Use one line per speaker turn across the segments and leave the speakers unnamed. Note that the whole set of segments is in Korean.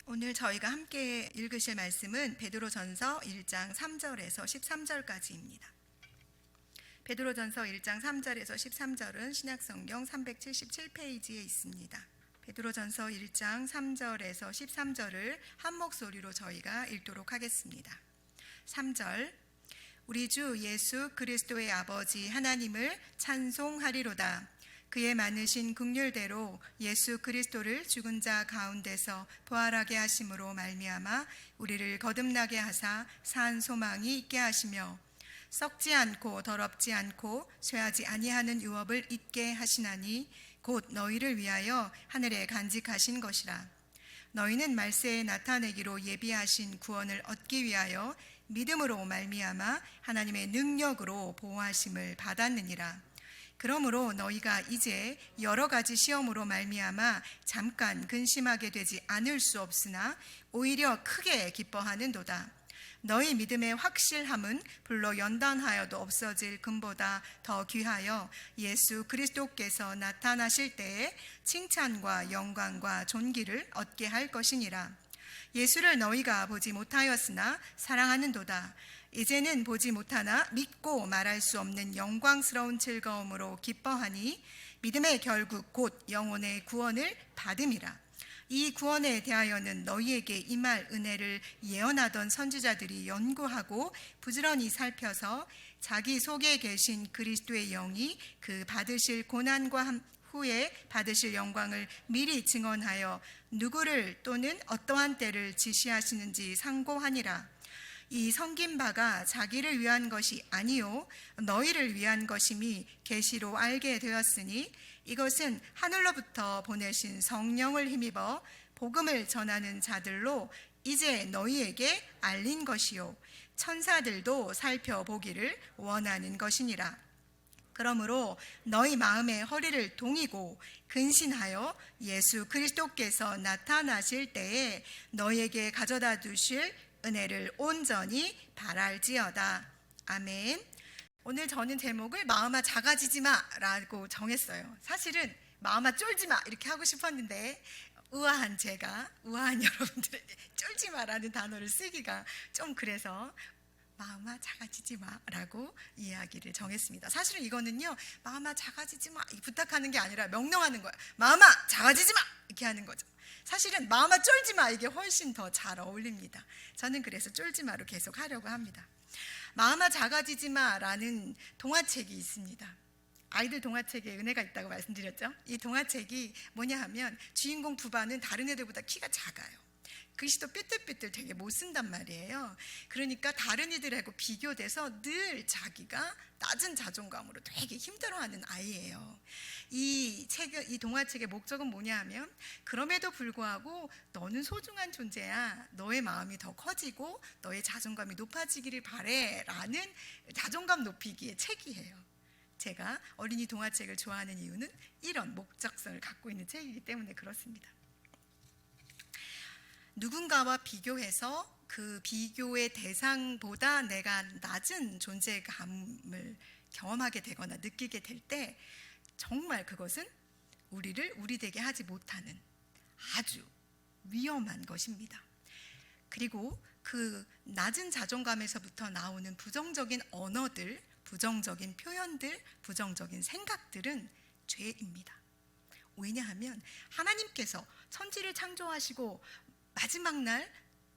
오늘 저희가 함께 읽으실 말씀은 베드로전서 1장 3절에서 13절까지입니다. 베드로전서 1장 3절에서 13절은 신약성경 377페이지에 있습니다. 베드로전서 1장 3절에서 13절을 한 목소리로 저희가 읽도록 하겠습니다. 3절. 우리 주 예수 그리스도의 아버지 하나님을 찬송하리로다. 그의 많으신 긍휼대로 예수 그리스도를 죽은 자 가운데서 부활하게 하심으로 말미암아 우리를 거듭나게 하사 산 소망이 있게 하시며 썩지 않고 더럽지 않고 쇠하지 아니하는 유업을 잊게 하시나니 곧 너희를 위하여 하늘에 간직하신 것이라. 너희는 말세에 나타내기로 예비하신 구원을 얻기 위하여 믿음으로 말미암아 하나님의 능력으로 보호하심을 받았느니라. 그러므로 너희가 이제 여러 가지 시험으로 말미암아 잠깐 근심하게 되지 않을 수 없으나 오히려 크게 기뻐하는도다. 너희 믿음의 확실함은 불로 연단하여도 없어질 금보다 더 귀하여 예수 그리스도께서 나타나실 때에 칭찬과 영광과 존귀를 얻게 할 것이니라. 예수를 너희가 보지 못하였으나 사랑하는도다. 이제는 보지 못하나 믿고 말할 수 없는 영광스러운 즐거움으로 기뻐하니 믿음의 결국 곧 영혼의 구원을 받음이라. 이 구원에 대하여는 너희에게 임할 은혜를 예언하던 선지자들이 연구하고 부지런히 살펴서 자기 속에 계신 그리스도의 영이 그 받으실 고난과 후에 받으실 영광을 미리 증언하여 누구를 또는 어떠한 때를 지시하시는지 상고하니라. 이 섬긴 바가 자기를 위한 것이 아니요 너희를 위한 것임이 계시로 알게 되었으니 이것은 하늘로부터 보내신 성령을 힘입어 복음을 전하는 자들로 이제 너희에게 알린 것이요 천사들도 살펴보기를 원하는 것이니라. 그러므로 너희 마음의 허리를 동이고 근신하여 예수 그리스도께서 나타나실 때에 너희에게 가져다 두실 은혜를 온전히 바랄지어다. 아멘. 오늘 저는 제목을 마음아 작아지지 마라고 정했어요. 사실은 마음아 쫄지 마 이렇게 하고 싶었는데 우아한 제가 우아한 여러분들에게 쫄지 마라는 단어를 쓰기가 좀 그래서 마음아 작아지지 마라고 이야기를 정했습니다. 사실은 이거는요 마음아 작아지지 마 부탁하는 게 아니라 명령하는 거예요. 마음아 작아지지 마 이렇게 하는 거죠. 사실은 마음아 쫄지 마 이게 훨씬 더 잘 어울립니다. 저는 그래서 쫄지 마로 계속 하려고 합니다. 마음아 작아지지 마라는 동화책이 있습니다. 아이들 동화책에 은혜가 있다고 말씀드렸죠. 이 동화책이 뭐냐 하면 주인공 부바는 다른 애들보다 키가 작아요. 글씨도 삐뚤삐뚤 되게 못 쓴단 말이에요. 그러니까 다른 이들하고 비교돼서 늘 자기가 낮은 자존감으로 되게 힘들어하는 아이예요. 이 동화책의 목적은 뭐냐 하면 그럼에도 불구하고 너는 소중한 존재야. 너의 마음이 더 커지고 너의 자존감이 높아지기를 바래 라는 자존감 높이기의 책이에요. 제가 어린이 동화책을 좋아하는 이유는 이런 목적성을 갖고 있는 책이기 때문에 그렇습니다. 누군가와 비교해서 그 비교의 대상보다 내가 낮은 존재감을 경험하게 되거나 느끼게 될 때 정말 그것은 우리를 우리 되게 하지 못하는 아주 위험한 것입니다. 그리고 그 낮은 자존감에서부터 나오는 부정적인 언어들, 부정적인 표현들, 부정적인 생각들은 죄입니다. 왜냐하면 하나님께서 천지를 창조하시고 마지막 날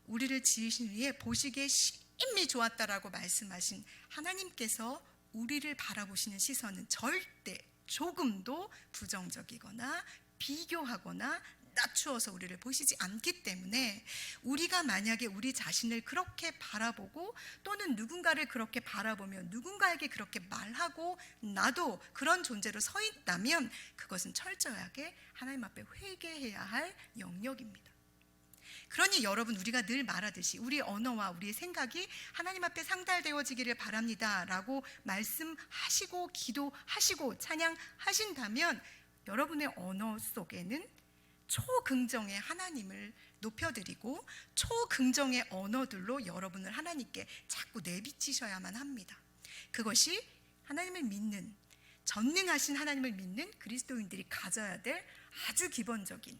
우리를 지으신 후에 보시기에 심히 좋았다라고 말씀하신 하나님께서 우리를 바라보시는 시선은 절대 조금도 부정적이거나 비교하거나 낮추어서 우리를 보시지 않기 때문에 우리가 만약에 우리 자신을 그렇게 바라보고 또는 누군가를 그렇게 바라보며 누군가에게 그렇게 말하고 나도 그런 존재로 서 있다면 그것은 철저하게 하나님 앞에 회개해야 할 영역입니다. 그러니 여러분 우리가 늘 말하듯이 우리 언어와 우리의 생각이 하나님 앞에 상달되어지기를 바랍니다 라고 말씀하시고 기도하시고 찬양하신다면 여러분의 언어 속에는 초긍정의 하나님을 높여드리고 초긍정의 언어들로 여러분을 하나님께 자꾸 내비치셔야만 합니다. 그것이 하나님을 믿는 전능하신 하나님을 믿는 그리스도인들이 가져야 될 아주 기본적인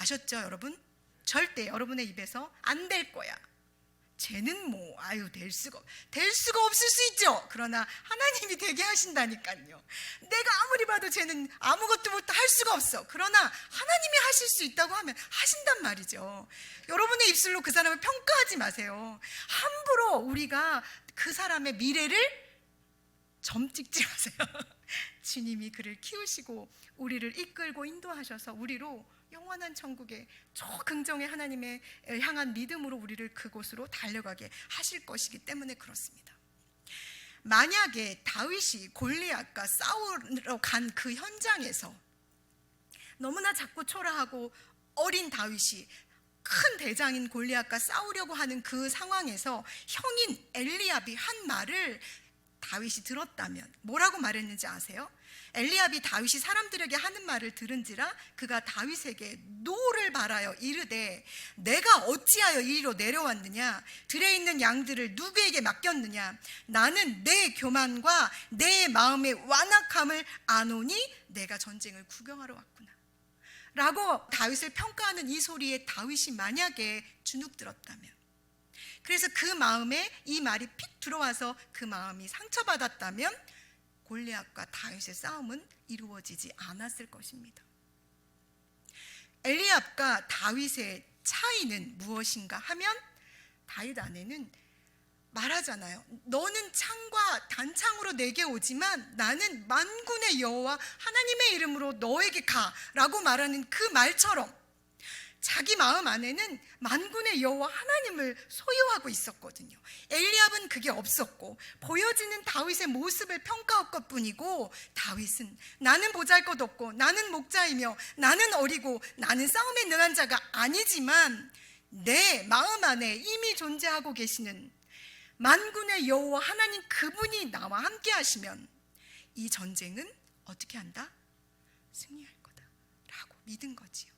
아셨죠 여러분? 절대 여러분의 입에서 안 될 거야. 쟤는 뭐 될 수가 없을 수 있죠. 그러나 하나님이 되게 하신다니까요. 내가 아무리 봐도 쟤는 아무것도 할 수가 없어. 그러나 하나님이 하실 수 있다고 하면 하신단 말이죠. 여러분의 입술로 그 사람을 평가하지 마세요. 함부로 우리가 그 사람의 미래를 점 찍지 마세요. 주님이 그를 키우시고 우리를 이끌고 인도하셔서 우리로 영원한 천국의 초긍정의 하나님의 향한 믿음으로 우리를 그곳으로 달려가게 하실 것이기 때문에 그렇습니다. 만약에 다윗이 골리앗과 싸우러 간 그 현장에서 너무나 작고 초라하고 어린 다윗이 큰 대장인 골리앗과 싸우려고 하는 그 상황에서 형인 엘리압이 한 말을 다윗이 들었다면 뭐라고 말했는지 아세요? 엘리압이 다윗이 사람들에게 하는 말을 들은지라 그가 다윗에게 노를 바라여 이르되 내가 어찌하여 이리로 내려왔느냐? 들에 있는 양들을 누구에게 맡겼느냐? 나는 내 교만과 내 마음의 완악함을 아노니 내가 전쟁을 구경하러 왔구나 라고 다윗을 평가하는 이 소리에 다윗이 만약에 주눅들었다면, 그래서 그 마음에 이 말이 픽 들어와서 그 마음이 상처받았다면 골리앗과 다윗의 싸움은 이루어지지 않았을 것입니다. 엘리압과 다윗의 차이는 무엇인가 하면 다윗 안에는 말하잖아요. 너는 창과 단창으로 내게 오지만 나는 만군의 여호와 하나님의 이름으로 너에게 가라고 말하는 그 말처럼 자기 마음 안에는 만군의 여호와 하나님을 소유하고 있었거든요. 엘리압은 그게 없었고 보여지는 다윗의 모습을 평가할 것뿐이고, 다윗은 나는 보잘것없고 나는 목자이며 나는 어리고 나는 싸움에 능한 자가 아니지만 내 마음 안에 이미 존재하고 계시는 만군의 여호와 하나님 그분이 나와 함께 하시면 이 전쟁은 어떻게 한다? 승리할 거다 라고 믿은 거지요.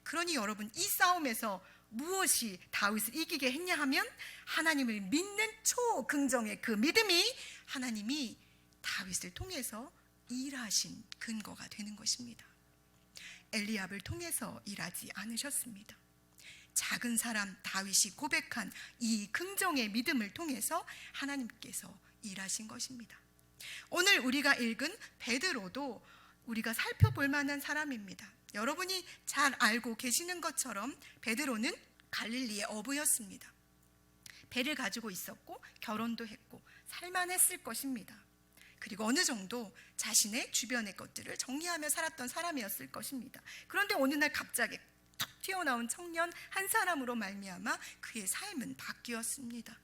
그러니 여러분, 이 싸움에서 무엇이 다윗을 이기게 했냐 하면 하나님을 믿는 초긍정의 그 믿음이 하나님이 다윗을 통해서 일하신 근거가 되는 것입니다. 엘리압을 통해서 일하지 않으셨습니다. 작은 사람 다윗이 고백한 이 긍정의 믿음을 통해서 하나님께서 일하신 것입니다. 오늘 우리가 읽은 베드로도 우리가 살펴볼 만한 사람입니다. 여러분이 잘 알고 계시는 것처럼 베드로는 갈릴리의 어부였습니다. 배를 가지고 있었고 결혼도 했고 살만했을 것입니다. 그리고 어느 정도 자신의 주변의 것들을 정리하며 살았던 사람이었을 것입니다. 그런데 어느 날 갑자기 툭 튀어나온 청년 한 사람으로 말미암아 그의 삶은 바뀌었습니다.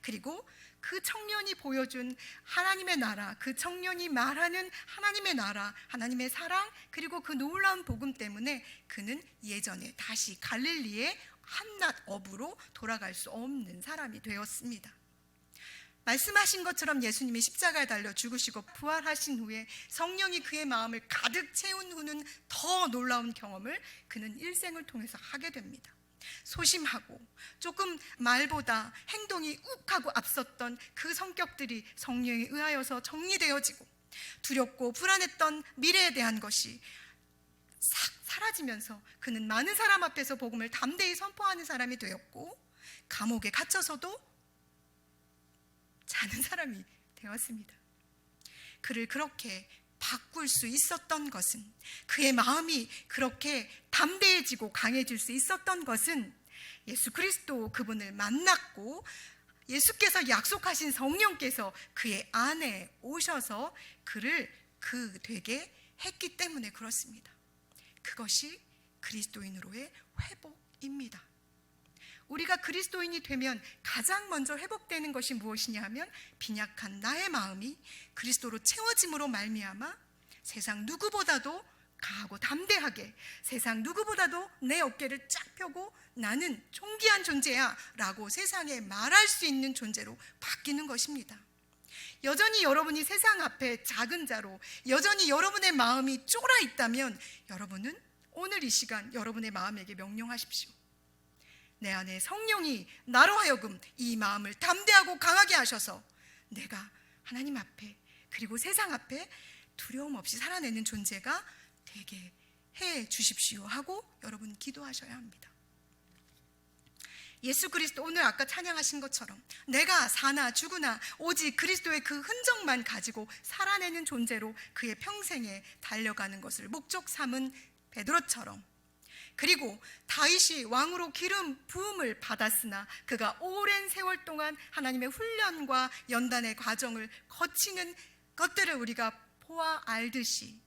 그리고 그 청년이 보여준 하나님의 나라, 그 청년이 말하는 하나님의 나라, 하나님의 사랑, 그리고 그 놀라운 복음 때문에 그는 예전에 다시 갈릴리의 한낱 어부로 돌아갈 수 없는 사람이 되었습니다. 말씀하신 것처럼 예수님이 십자가에 달려 죽으시고 부활하신 후에 성령이 그의 마음을 가득 채운 후는 더 놀라운 경험을 그는 일생을 통해서 하게 됩니다. 소심하고 조금 말보다 행동이 욱하고 앞섰던 그 성격들이 성령에 의하여서 정리되어지고 두렵고 불안했던 미래에 대한 것이 싹 사라지면서 그는 많은 사람 앞에서 복음을 담대히 선포하는 사람이 되었고 감옥에 갇혀서도 자는 사람이 되었습니다. 그를 그렇게 바꿀 수 있었던 것은, 그의 마음이 그렇게 담대해지고 강해질 수 있었던 것은 예수 그리스도 그분을 만났고 예수께서 약속하신 성령께서 그의 안에 오셔서 그를 그 되게 했기 때문에 그렇습니다. 그것이 그리스도인으로의 회복입니다. 우리가 그리스도인이 되면 가장 먼저 회복되는 것이 무엇이냐 하면 빈약한 나의 마음이 그리스도로 채워짐으로 말미암아 세상 누구보다도 강하고 담대하게, 세상 누구보다도 내 어깨를 쫙 펴고 나는 존귀한 존재야 라고 세상에 말할 수 있는 존재로 바뀌는 것입니다. 여전히 여러분이 세상 앞에 작은 자로, 여전히 여러분의 마음이 쫄아 있다면 여러분은 오늘 이 시간 여러분의 마음에게 명령하십시오. 내 안에 성령이 나로 하여금 이 마음을 담대하고 강하게 하셔서 내가 하나님 앞에 그리고 세상 앞에 두려움 없이 살아내는 존재가 되게 해 주십시오 하고 여러분 기도하셔야 합니다. 예수 그리스도, 오늘 아까 찬양하신 것처럼 내가 사나 죽으나 오직 그리스도의 그 흔적만 가지고 살아내는 존재로 그의 평생에 달려가는 것을 목적 삼은 베드로처럼, 그리고 다윗이 왕으로 기름 부음을 받았으나 그가 오랜 세월 동안 하나님의 훈련과 연단의 과정을 거치는 것들을 우리가 보아 알듯이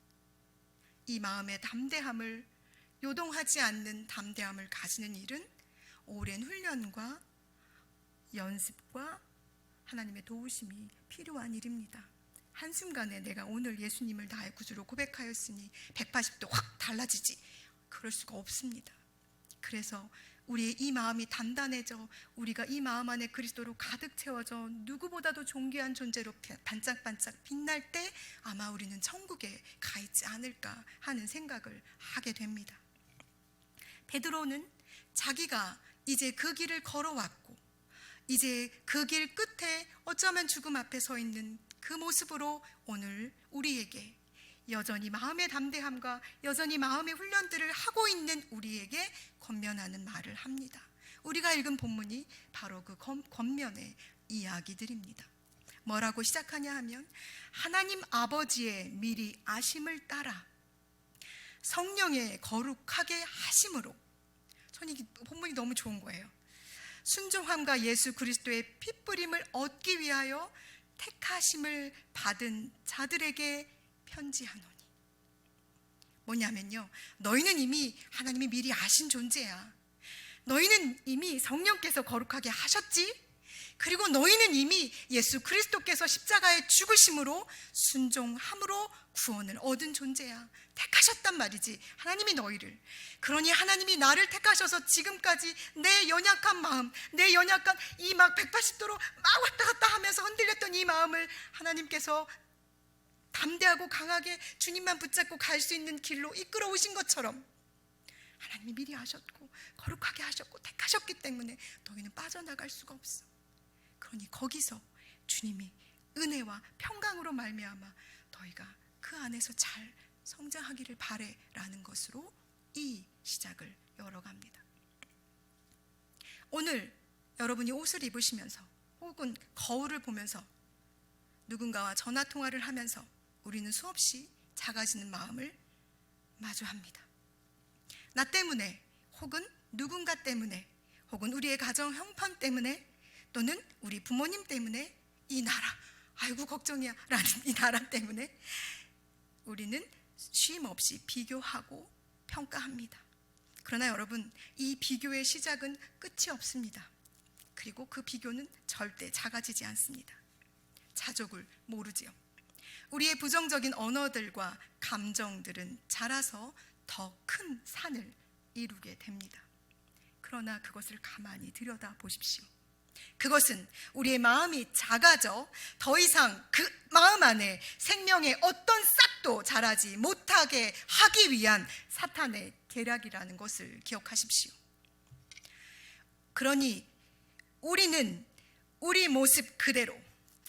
이 마음의 담대함을, 요동하지 않는 담대함을 가지는 일은 오랜 훈련과 연습과 하나님의 도우심이 필요한 일입니다. 한순간에 내가 오늘 예수님을 나의 구주로 고백하였으니 180도 확 달라지지, 그럴 수가 없습니다. 그래서 우리의 이 마음이 단단해져 우리가 이 마음 안에 그리스도로 가득 채워져 누구보다도 존귀한 존재로 반짝반짝 빛날 때 아마 우리는 천국에 가 있지 않을까 하는 생각을 하게 됩니다. 베드로는 자기가 이제 그 길을 걸어왔고 이제 그 길 끝에 어쩌면 죽음 앞에 서 있는 그 모습으로 오늘 우리에게 여전히 마음의 담대함과 여전히 마음의 훈련들을 하고 있는 우리에게 권면하는 말을 합니다. 우리가 읽은 본문이 바로 그 권면의 이야기들입니다. 뭐라고 시작하냐 하면 하나님 아버지의 미리 아심을 따라 성령의 거룩하게 하심으로, 저는 이 본문이 너무 좋은 거예요. 순종함과 예수 그리스도의 핏부림을 얻기 위하여 택하심을 받은 자들에게 편지하노니. 뭐냐면요, 너희는 이미 하나님이 미리 아신 존재야. 너희는 이미 성령께서 거룩하게 하셨지. 그리고 너희는 이미 예수 그리스도께서 십자가에 죽으심으로 순종함으로 구원을 얻은 존재야. 택하셨단 말이지, 하나님이 너희를. 그러니 하나님이 나를 택하셔서 지금까지 내 연약한 마음, 내 연약한 이 막 180도로 막 왔다 갔다 하면서 흔들렸던 이 마음을 하나님께서 담대하고 강하게 주님만 붙잡고 갈 수 있는 길로 이끌어 오신 것처럼 하나님이 미리 아셨고 거룩하게 하셨고 택하셨기 때문에 너희는 빠져나갈 수가 없어. 그러니 거기서 주님이 은혜와 평강으로 말미암아 너희가 그 안에서 잘 성장하기를 바래라는 것으로 이 시작을 열어갑니다. 오늘 여러분이 옷을 입으시면서 혹은 거울을 보면서 누군가와 전화통화를 하면서 우리는 수없이 작아지는 마음을 마주합니다. 나 때문에, 혹은 누군가 때문에, 혹은 우리의 가정 형편 때문에, 또는 우리 부모님 때문에, 이 나라, 아이고 걱정이야 라는 이 나라 때문에 우리는 쉼 없이 비교하고 평가합니다. 그러나 여러분, 이 비교의 시작은 끝이 없습니다. 그리고 그 비교는 절대 작아지지 않습니다. 자족을 모르지요. 우리의 부정적인 언어들과 감정들은 자라서 더 큰 산을 이루게 됩니다. 그러나 그것을 가만히 들여다 보십시오. 그것은 우리의 마음이 작아져 더 이상 그 마음 안에 생명의 어떤 싹도 자라지 못하게 하기 위한 사탄의 계략이라는 것을 기억하십시오. 그러니 우리는 우리 모습 그대로,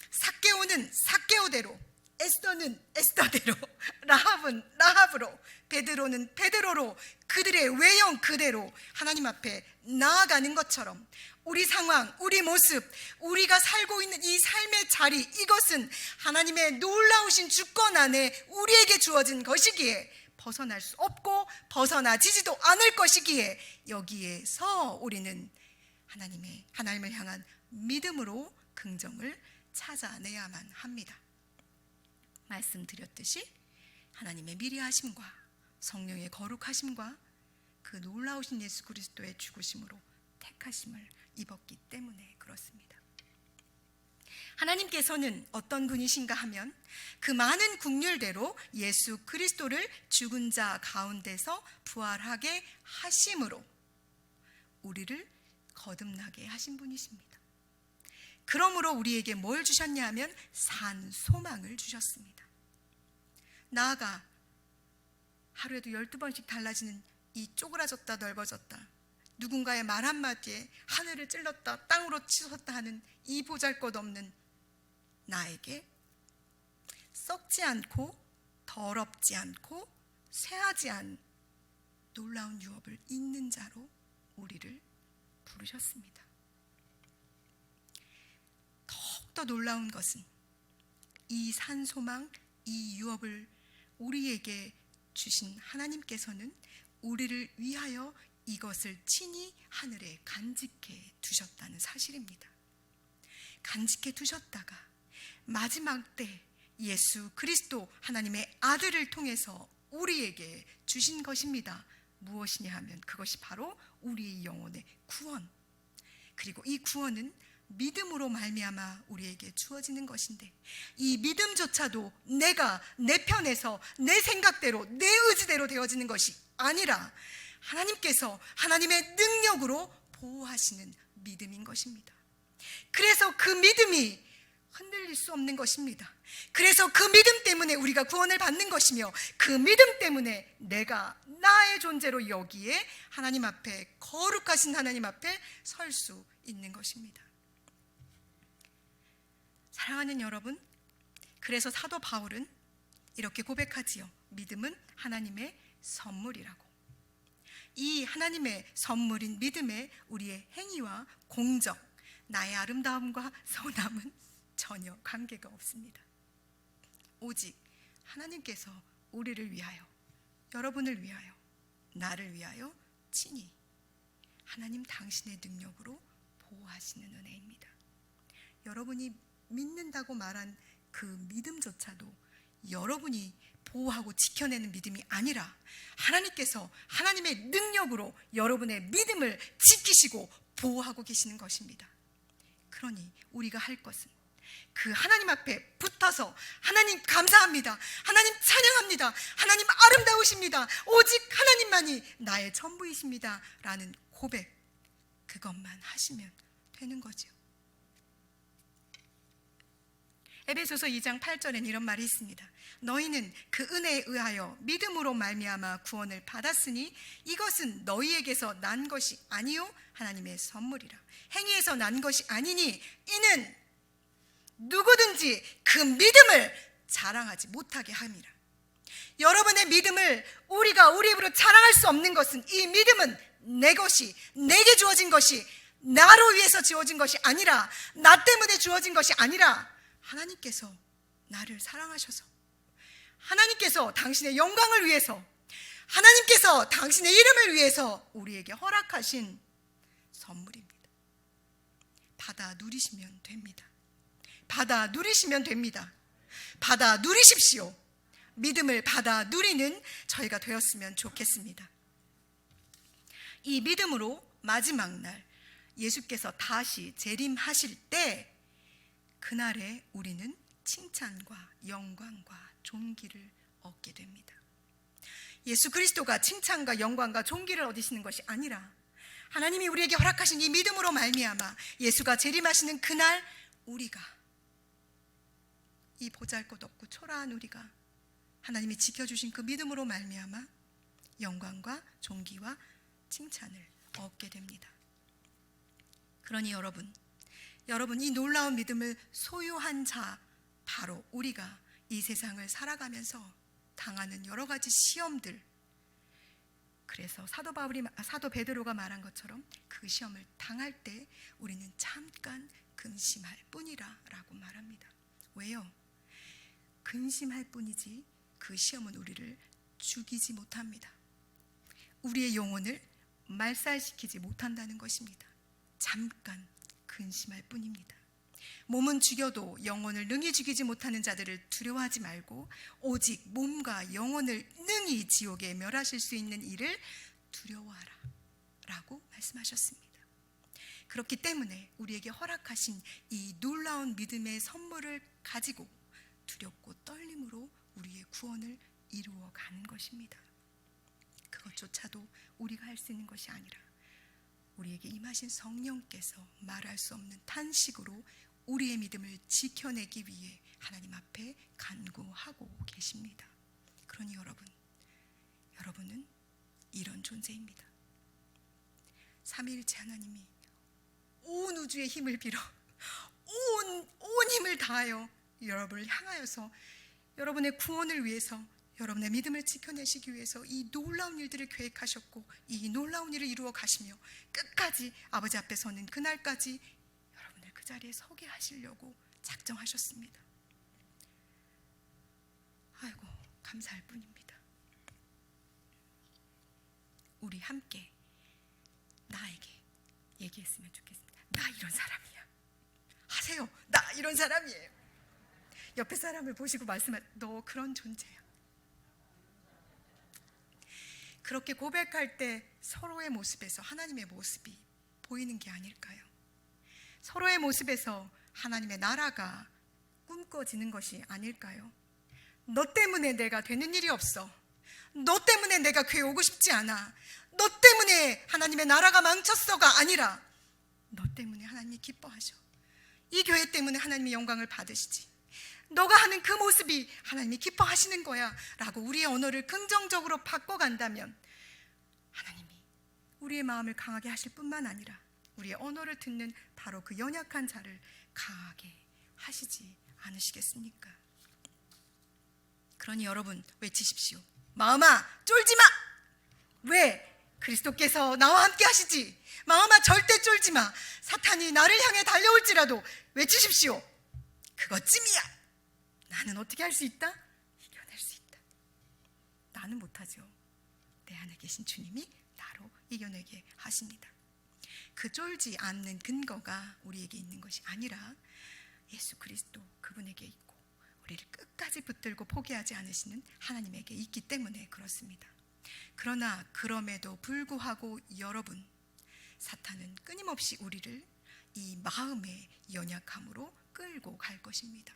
삭개오는 삭개오대로, 에스더는 에스더대로, 라합은 라합으로, 베드로는 베드로로 그들의 외형 그대로 하나님 앞에 나아가는 것처럼 우리 상황, 우리 모습, 우리가 살고 있는 이 삶의 자리, 이것은 하나님의 놀라우신 주권 안에 우리에게 주어진 것이기에 벗어날 수 없고 벗어나지지도 않을 것이기에 여기에서 우리는 하나님을 향한 믿음으로 긍정을 찾아내야만 합니다. 말씀드렸듯이 하나님의 미리하심과 성령의 거룩하심과 그 놀라우신 예수 그리스도의 죽으심으로 택하심을 입었기 때문에 그렇습니다. 하나님께서는 어떤 분이신가 하면 그 많은 긍휼대로 예수 그리스도를 죽은 자 가운데서 부활하게 하심으로 우리를 거듭나게 하신 분이십니다. 그러므로 우리에게 뭘 주셨냐 하면 산 소망을 주셨습니다. 나아가 하루에도 12번씩 달라지는 이 쪼그라졌다 넓어졌다, 누군가의 말 한마디에 하늘을 찔렀다 땅으로 치솟다 하는 이 보잘것없는 나에게 썩지 않고 더럽지 않고 쇠하지 않은 놀라운 유업을 잇는 자로 우리를 부르셨습니다. 더욱더 놀라운 것은 이 산소망, 이 유업을 우리에게 주신 하나님께서는 우리를 위하여 이것을 친히 하늘에 간직해 두셨다는 사실입니다. 간직해 두셨다가 마지막 때 예수 그리스도 하나님의 아들을 통해서 우리에게 주신 것입니다. 무엇이냐 하면 그것이 바로 우리의 영혼의 구원, 그리고 이 구원은 믿음으로 말미암아 우리에게 주어지는 것인데, 이 믿음조차도 내가 내 편에서 내 생각대로 내 의지대로 되어지는 것이 아니라 하나님께서 하나님의 능력으로 보호하시는 믿음인 것입니다. 그래서 그 믿음이 흔들릴 수 없는 것입니다. 그래서 그 믿음 때문에 우리가 구원을 받는 것이며, 그 믿음 때문에 내가 나의 존재로 여기에 하나님 앞에, 거룩하신 하나님 앞에 설 수 있는 것입니다. 사랑하는 여러분, 그래서 사도 바울은 이렇게 고백하지요. 믿음은 하나님의 선물이라고. 이 하나님의 선물인 믿음에 우리의 행위와 공적, 나의 아름다움과 선함은 전혀 관계가 없습니다. 오직 하나님께서 우리를 위하여, 여러분을 위하여, 나를 위하여 친히 하나님 당신의 능력으로 보호하시는 은혜입니다. 여러분이 믿는다고 말한 그 믿음조차도 여러분이 보호하고 지켜내는 믿음이 아니라 하나님께서 하나님의 능력으로 여러분의 믿음을 지키시고 보호하고 계시는 것입니다. 그러니 우리가 할 것은 그 하나님 앞에 붙어서 하나님 감사합니다, 하나님 찬양합니다, 하나님 아름다우십니다, 오직 하나님만이 나의 전부이십니다 라는 고백, 그것만 하시면 되는 거죠. 에베소서 2장 8절엔 이런 말이 있습니다. 너희는 그 은혜에 의하여 믿음으로 말미암아 구원을 받았으니 이것은 너희에게서 난 것이 아니요 하나님의 선물이라. 행위에서 난 것이 아니니 이는 누구든지 그 믿음을 자랑하지 못하게 함이라. 여러분의 믿음을 우리가 우리 입으로 자랑할 수 없는 것은, 이 믿음은 내 것이, 내게 주어진 것이, 나로 위해서 주어진 것이 아니라, 나 때문에 주어진 것이 아니라 하나님께서 나를 사랑하셔서, 하나님께서 당신의 영광을 위해서, 하나님께서 당신의 이름을 위해서 우리에게 허락하신 선물입니다. 받아 누리시면 됩니다. 받아 누리시면 됩니다. 받아 누리십시오. 믿음을 받아 누리는 저희가 되었으면 좋겠습니다. 이 믿음으로 마지막 날 예수께서 다시 재림하실 때, 그날에 우리는 칭찬과 영광과 존귀를 얻게 됩니다. 예수 그리스도가 칭찬과 영광과 존귀를 얻으시는 것이 아니라 하나님이 우리에게 허락하신 이 믿음으로 말미암아 예수가 재림하시는 그날, 우리가, 이 보잘것없고 초라한 우리가 하나님이 지켜주신 그 믿음으로 말미암아 영광과 존귀와 칭찬을 얻게 됩니다. 그러니 여러분 이 놀라운 믿음을 소유한 자, 바로 우리가 이 세상을 살아가면서 당하는 여러 가지 시험들, 그래서 사도 베드로가 말한 것처럼 그 시험을 당할 때 우리는 잠깐 근심할 뿐이라 라고 말합니다. 왜요? 근심할 뿐이지 그 시험은 우리를 죽이지 못합니다. 우리의 영혼을 말살시키지 못한다는 것입니다. 잠깐 근심할 뿐입니다. 몸은 죽여도 영혼을 능히 죽이지 못하는 자들을 두려워하지 말고 오직 몸과 영혼을 능히 지옥에 멸하실 수 있는 이를 두려워하라 라고 말씀하셨습니다. 그렇기 때문에 우리에게 허락하신 이 놀라운 믿음의 선물을 가지고 두렵고 떨림으로 우리의 구원을 이루어가는 것입니다. 그것조차도 우리가 할 수 있는 것이 아니라 우리에게 임하신 성령께서 말할 수 없는 탄식으로 우리의 믿음을 지켜내기 위해 하나님 앞에 간구하고 계십니다. 그러니 여러분은 이런 존재입니다. 삼위일체 하나님이 온 우주의 힘을 빌어 온 힘을 다하여 여러분을 향하여서 여러분의 구원을 위해서, 여러분의 믿음을 지켜내시기 위해서 이 놀라운 일들을 계획하셨고 이 놀라운 일을 이루어 가시며 끝까지 아버지 앞에 서는 그날까지 여러분을 그 자리에 서게 하시려고 작정하셨습니다. 아이고, 감사할 뿐입니다. 우리 함께 나에게 얘기했으면 좋겠습니다. 나 이런 사람이야. 하세요. 나 이런 사람이에요. 옆에 사람을 보시고 말씀하세요. 너 그런 존재야. 그렇게 고백할 때 서로의 모습에서 하나님의 모습이 보이는 게 아닐까요? 서로의 모습에서 하나님의 나라가 꿈꿔지는 것이 아닐까요? 너 때문에 내가 되는 일이 없어. 너 때문에 내가 교회 오고 싶지 않아. 너 때문에 하나님의 나라가 망쳤어가 아니라 너 때문에 하나님이 기뻐하셔. 이 교회 때문에 하나님이 영광을 받으시지. 너가 하는 그 모습이 하나님이 기뻐하시는 거야 라고 우리의 언어를 긍정적으로 바꿔간다면 하나님이 우리의 마음을 강하게 하실 뿐만 아니라 우리의 언어를 듣는 바로 그 연약한 자를 강하게 하시지 않으시겠습니까? 그러니 여러분 외치십시오. 마음아 쫄지 마. 왜? 그리스도께서 나와 함께 하시지. 마음아 절대 쫄지 마. 사탄이 나를 향해 달려올지라도 외치십시오. 그것쯤이야. 나는 어떻게 할 수 있다? 이겨낼 수 있다. 나는 못하죠. 내 안에 계신 주님이 나로 이겨내게 하십니다. 그 쫄지 않는 근거가 우리에게 있는 것이 아니라 예수 그리스도 그분에게 있고 우리를 끝까지 붙들고 포기하지 않으시는 하나님에게 있기 때문에 그렇습니다. 그러나 그럼에도 불구하고 여러분, 사탄은 끊임없이 우리를 이 마음의 연약함으로 끌고 갈 것입니다.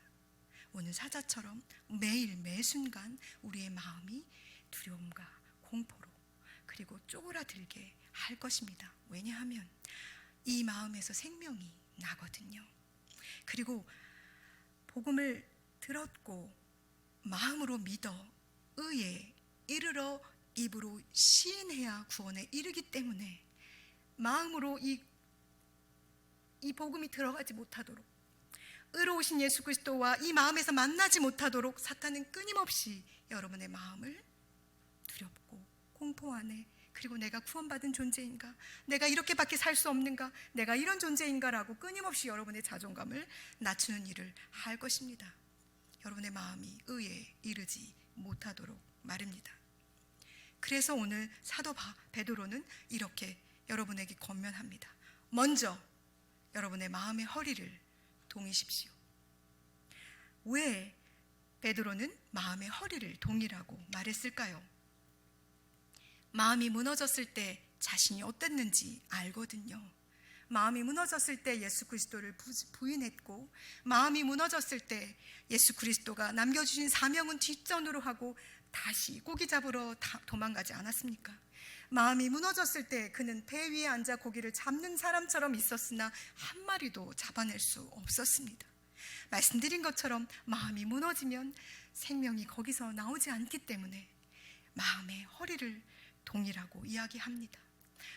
오늘 사자처럼 매일 매순간 우리의 마음이 두려움과 공포로 그리고 쪼그라들게 할 것입니다. 왜냐하면 이 마음에서 생명이 나거든요. 그리고 복음을 들었고 마음으로 믿어 의에 이르러 입으로 시인해야 구원에 이르기 때문에 마음으로 이 복음이 들어가지 못하도록 의로우신 예수 그리스도와 이 마음에서 만나지 못하도록 사탄은 끊임없이 여러분의 마음을 두렵고 공포 안에 그리고 내가 구원받은 존재인가? 내가 이렇게밖에 살 수 없는가? 내가 이런 존재인가라고 끊임없이 여러분의 자존감을 낮추는 일을 할 것입니다. 여러분의 마음이 의에 이르지 못하도록 말입니다. 그래서 오늘 사도 베드로는 이렇게 여러분에게 권면합니다. 먼저 여러분의 마음의 허리를 동이십시오. 왜 베드로는 마음의 허리를 동이라고 말했을까요? 마음이 무너졌을 때 자신이 어땠는지 알거든요. 마음이 무너졌을 때 예수 그리스도를 부인했고 마음이 무너졌을 때 예수 그리스도가 남겨주신 사명은 뒷전으로 하고 다시 고기 잡으러 도망가지 않았습니까? 마음이 무너졌을 때 그는 배 위에 앉아 고기를 잡는 사람처럼 있었으나 한 마리도 잡아낼 수 없었습니다. 말씀드린 것처럼 마음이 무너지면 생명이 거기서 나오지 않기 때문에 마음의 허리를 동이라고 이야기합니다.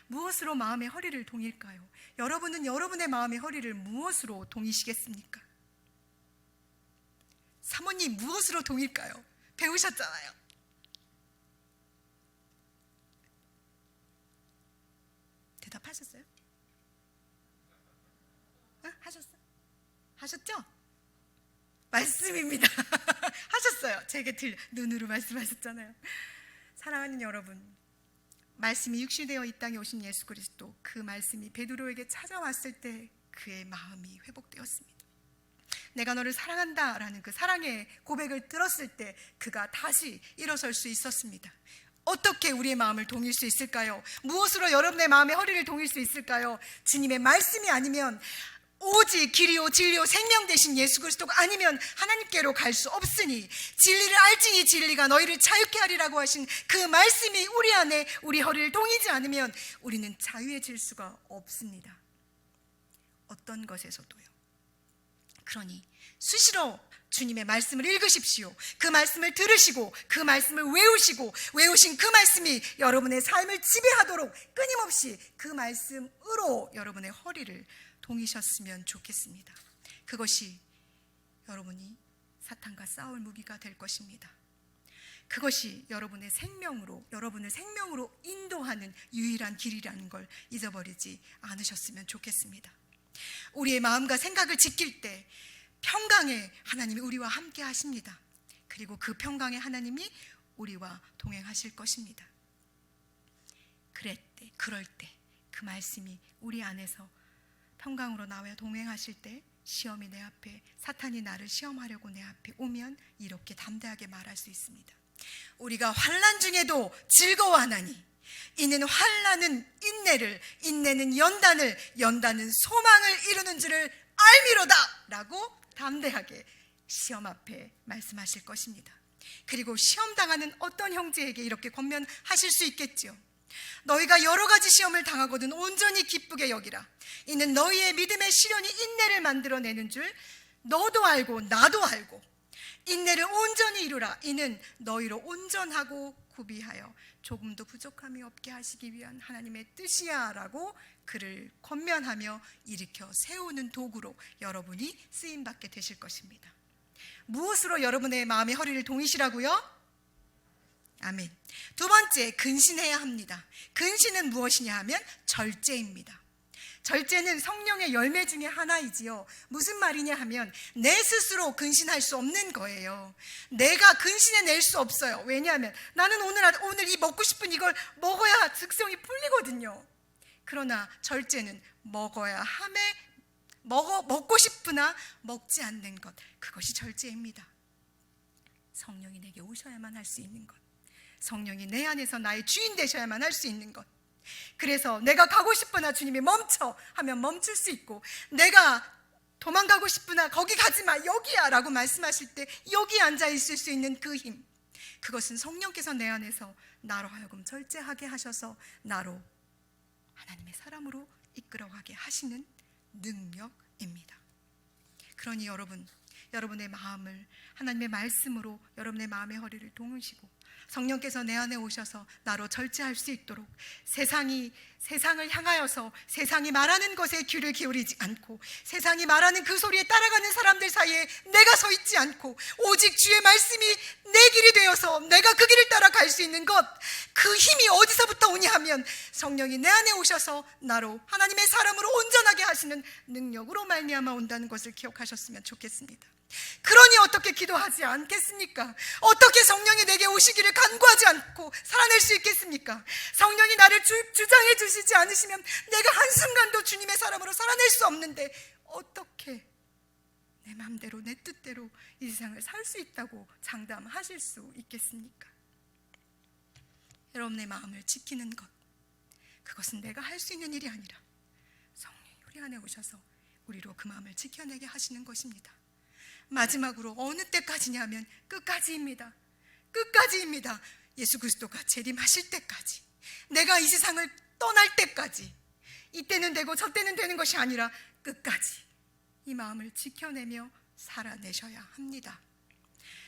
무엇으로 마음의 허리를 동일까요? 여러분은 여러분의 마음의 허리를 무엇으로 동이시겠습니까? 사모님 무엇으로 동일까요? 배우셨잖아요. 대답하셨어요? 하셨어? 하셨죠? 말씀입니다. 하셨어요. 제게 눈으로 말씀하셨잖아요. 사랑하는 여러분, 말씀이 육신되어 이 땅에 오신 예수 그리스도, 그 말씀이 베드로에게 찾아왔을 때 그의 마음이 회복되었습니다. 내가 너를 사랑한다 라는 그 사랑의 고백을 들었을 때 그가 다시 일어설 수 있었습니다. 어떻게 우리의 마음을 동일 수 있을까요? 무엇으로 여러분의 마음의 허리를 동일 수 있을까요? 주님의 말씀이 아니면, 오직 길이요 진리요 생명 되신 예수 그리스도가 아니면 하나님께로 갈 수 없으니 진리를 알지니 진리가 너희를 자유케 하리라고 하신 그 말씀이 우리 안에 우리 허리를 동이지 않으면 우리는 자유해질 수가 없습니다. 어떤 것에서도요. 그러니 수시로 주님의 말씀을 읽으십시오. 그 말씀을 들으시고 그 말씀을 외우시고 외우신 그 말씀이 여러분의 삶을 지배하도록 끊임없이 그 말씀으로 여러분의 허리를 동이셨으면 좋겠습니다. 그것이 여러분이 사탄과 싸울 무기가 될 것입니다. 그것이 여러분의 생명으로, 여러분을 생명으로 인도하는 유일한 길이라는 걸 잊어버리지 않으셨으면 좋겠습니다. 우리의 마음과 생각을 지킬 때 평강의 하나님이 우리와 함께 하십니다. 그리고 그 평강의 하나님이 우리와 동행하실 것입니다. 그럴 때 그 말씀이 우리 안에서 평강으로 나와 동행하실 때, 시험이 내 앞에, 사탄이 나를 시험하려고 내 앞에 오면 이렇게 담대하게 말할 수 있습니다. 우리가 환난 중에도 즐거워하나니 이는 환난은 인내를, 인내는 연단을, 연단은 소망을 이루는 줄을 알미로다 라고 담대하게 시험 앞에 말씀하실 것입니다. 그리고 시험당하는 어떤 형제에게 이렇게 권면하실 수 있겠죠. 너희가 여러 가지 시험을 당하거든 온전히 기쁘게 여기라. 이는 너희의 믿음의 시련이 인내를 만들어내는 줄 너도 알고 나도 알고, 인내를 온전히 이루라. 이는 너희로 온전하고 구비하여 조금도 부족함이 없게 하시기 위한 하나님의 뜻이야 라고 그를 권면하며 일으켜 세우는 도구로 여러분이 쓰임받게 되실 것입니다. 무엇으로 여러분의 마음의 허리를 동이시라고요? 아멘. 두 번째, 근신해야 합니다. 근신은 무엇이냐 하면 절제입니다. 절제는 성령의 열매 중에 하나이지요. 무슨 말이냐 하면 내 스스로 근신할 수 없는 거예요. 내가 근신해낼 수 없어요. 왜냐하면 나는 오늘 이 먹고 싶은 이걸 먹어야 즉성이 풀리거든요. 그러나 절제는 먹어야 함에 먹고 싶으나 먹지 않는 것, 그것이 절제입니다. 성령이 내게 오셔야만 할 수 있는 것, 성령이 내 안에서 나의 주인 되셔야만 할 수 있는 것. 그래서 내가 가고 싶으나 주님이 멈춰 하면 멈출 수 있고, 내가 도망가고 싶으나 거기 가지마 여기야 라고 말씀하실 때 여기 앉아 있을 수 있는 그 힘, 그것은 성령께서 내 안에서 나로 하여금 절제하게 하셔서 나로 하나님의 사람으로 이끌어가게 하시는 능력입니다. 그러니 여러분의 마음을 하나님의 말씀으로 여러분의 마음의 허리를 동으시고, 성령께서 내 안에 오셔서 나로 절제할 수 있도록 세상을 향하여서 세상이 말하는 것에 귀를 기울이지 않고, 세상이 말하는 그 소리에 따라가는 사람들 사이에 내가 서 있지 않고, 오직 주의 말씀이 내 길이 되어서 내가 그 길을 따라갈 수 있는 것, 그 힘이 어디서부터 오냐 하면 성령이 내 안에 오셔서 나로 하나님의 사람으로 온전하게 하시는 능력으로 말미암아 온다는 것을 기억하셨으면 좋겠습니다. 그러니 어떻게 기도하지 않겠습니까? 어떻게 성령이 내게 오시기를 간구하지 않고 살아낼 수 있겠습니까? 성령이 나를 주장해 주시지 않으시면 내가 한순간도 주님의 사람으로 살아낼 수 없는데 어떻게 내 마음대로 내 뜻대로 이 세상을 살 수 있다고 장담하실 수 있겠습니까? 여러분의 마음을 지키는 것, 그것은 내가 할 수 있는 일이 아니라 성령이 우리 안에 오셔서 우리로 그 마음을 지켜내게 하시는 것입니다. 마지막으로 어느 때까지냐면 끝까지입니다. 끝까지입니다. 예수 그리스도가 재림하실 때까지, 내가 이 세상을 떠날 때까지, 이때는 되고 저때는 되는 것이 아니라 끝까지 이 마음을 지켜내며 살아내셔야 합니다.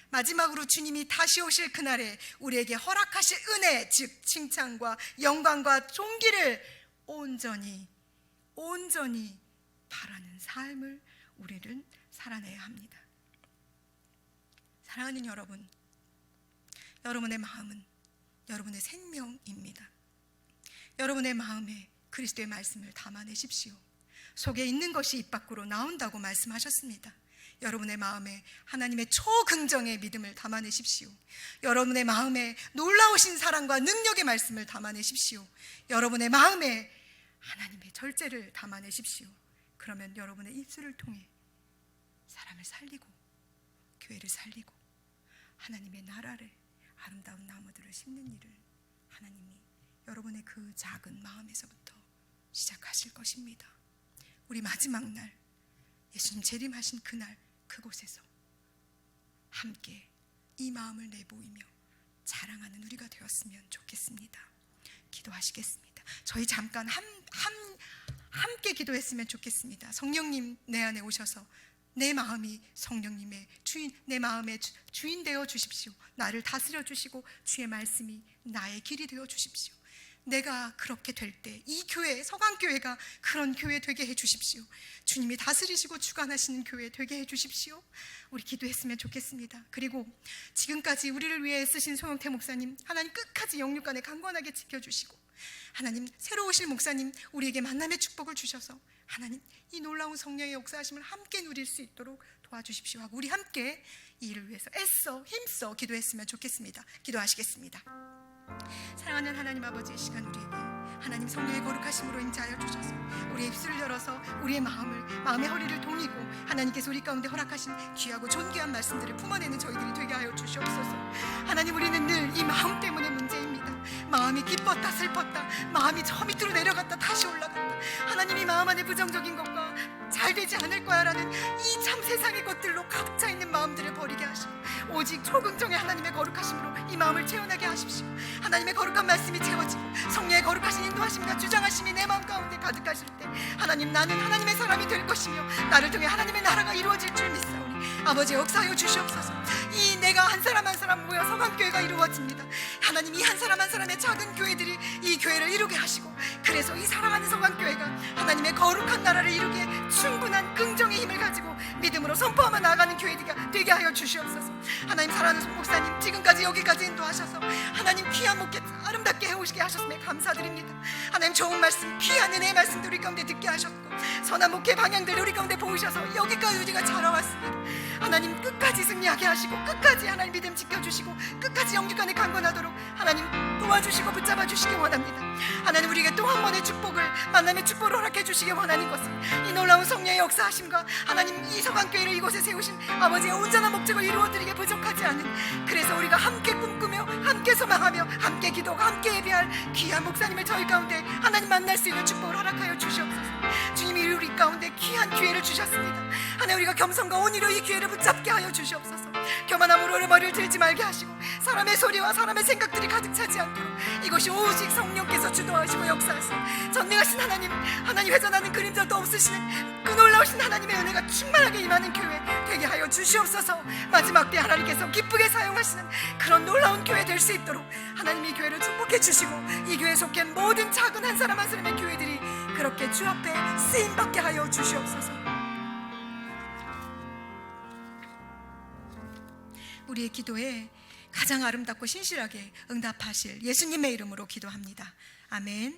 마지막으로 주님이 다시 오실 그날에 우리에게 허락하실 은혜, 즉 칭찬과 영광과 존귀를 온전히 바라는 삶을 우리는 살아내야 합니다. 사랑하는 여러분, 여러분의 마음은 여러분의 생명입니다. 여러분의 마음에 그리스도의 말씀을 담아내십시오. 속에 있는 것이 입 밖으로 나온다고 말씀하셨습니다. 여러분의 마음에 하나님의 초긍정의 믿음을 담아내십시오. 여러분의 마음에 놀라우신 사랑과 능력의 말씀을 담아내십시오. 여러분의 마음에 하나님의 절제를 담아내십시오. 그러면 여러분의 입술을 통해 사람을 살리고 교회를 살리고 하나님의 나라를, 아름다운 나무들을 심는 일을 하나님이 여러분의 그 작은 마음에서부터 시작하실 것입니다. 우리 마지막 날, 예수님 재림하신 그날, 그곳에서 함께 이 마음을 내보이며 자랑하는 우리가 되었으면 좋겠습니다. 기도하시겠습니다. 저희 잠깐 함께 기도했으면 좋겠습니다. 성령님 내 안에 오셔서 내 마음이 성령님의 주인, 내 마음의 주인 되어 주십시오. 나를 다스려 주시고 주의 말씀이 나의 길이 되어 주십시오. 내가 그렇게 될 때 이 교회, 서강교회가 그런 교회 되게 해 주십시오. 주님이 다스리시고 주관하시는 교회 되게 해 주십시오. 우리 기도했으면 좋겠습니다. 그리고 지금까지 우리를 위해 애쓰신 송영태 목사님, 하나님 끝까지 영육간에 강건하게 지켜주시고, 하나님 새로 오실 목사님 우리에게 만남의 축복을 주셔서 하나님 이 놀라운 성령의 역사하심을 함께 누릴 수 있도록 도와주십시오 하고, 우리 함께 이 일을 위해서 애써 힘써 기도했으면 좋겠습니다. 기도하시겠습니다. 사랑하는 하나님 아버지, 이 시간 우리에게 하나님 성령의 거룩하심으로 임재하여 주셔서 우리의 입술을 열어서 우리의 마음의 허리를 동이고 하나님께서 우리 가운데 허락하신 귀하고 존귀한 말씀들을 품어내는 저희들이 되게 하여 주시옵소서. 하나님, 우리는 늘 이 마음 때문에 문제입니다. 마음이 기뻤다 슬펐다, 마음이 저 밑으로 내려갔다 다시 올라갔다, 하나님 이 마음 안에 부정적인 것과 잘 되지 않을 거야 라는 이 참 세상의 것들로 각자 있는 마음들을 버리게 하시고 오직 초긍정의 하나님의 거룩하심으로 이 마음을 채워나게 하십시오. 하나님의 거룩한 말씀이 채워지고 성령의 거룩하신 인도하심과 주장하심이 내 마음 가운데 가득하실 때 하나님, 나는 하나님의 사람이 될 것이며 나를 통해 하나님의 나라가 이루어질 줄 믿사오니 아버지 역사하여 주시옵소서. 이 내가 한 사람 한 사람 모여 서강교회가 이루어집니다. 하나님, 이 한 사람 한 사람의 작은 교회들이 이 교회를 이루게 하시고, 그래서 이 사랑하는 서강교회가 하나님의 거룩한 나라를 이루기에 충분한 긍정의 힘을 가지고 믿음으로 선포하며 나아가는 교회가 되게 하여 주시옵소서. 하나님, 사랑하는 송 목사님 지금까지 여기까지 인도하셔서 하나님 귀한 목회 아름답게 해오시게 하셨음에 감사드립니다. 하나님, 좋은 말씀, 귀한 은혜의 말씀들 우리 가운데 듣게 하셨고 선한 목회 방향들 우리 가운데 보이셔서 여기까지 우리가 자라왔습니다. 하나님, 끝까지 승리하게 하시고 끝까지 하나님 믿음 지켜주시고 끝까지 영육간에 강건하도록 하나님 도와주시고 붙잡아 주시기 원합니다. 하나님, 우리에게 또 한 번의 축복을, 만남의 축복을 허락해 주시기 원하는 것은 이 놀라운 성령의 역사하심과 하나님 이 서강교회를 이곳에 세우신 아버지의 온전한 목적을 이루어드리게 부족하지 않은, 그래서 우리가 함께 꿈꾸며 함께 소망하며 함께 기도하고 함께 예배할 귀한 목사님을 저희 가운데 하나님 만날 수 있는 축복을 허락하여 주시옵소서. 주님이 우리 가운데 귀한 기회를 주셨습니다. 하나님, 우리가 겸손과 온유로 이 기회를 붙잡게 하여 주시옵소서. 교만함으로 머리를 들지 말게 하시고 사람의 소리와 사람의 생각들이 가득 차지 않도록 이것이 오직 성령께서 주도하시고 역사하시는 전능하신 하나님, 하나님 회전하는 그림자도 없으시는 그 놀라우신 하나님의 은혜가 충만하게 임하는 교회 되게 하여 주시옵소서. 마지막 때 하나님께서 기쁘게 사용하시는 그런 놀라운 교회 될 수 있도록 하나님 이 교회를 축복해 주시고 이 교회에 속한 모든 작은 한 사람 한 사람의 교회들이 그렇게 주 앞에 쓰임받게 하여 주시옵소서. 우리의 기도에 가장 아름답고 신실하게 응답하실 예수님의 이름으로 기도합니다. 아멘.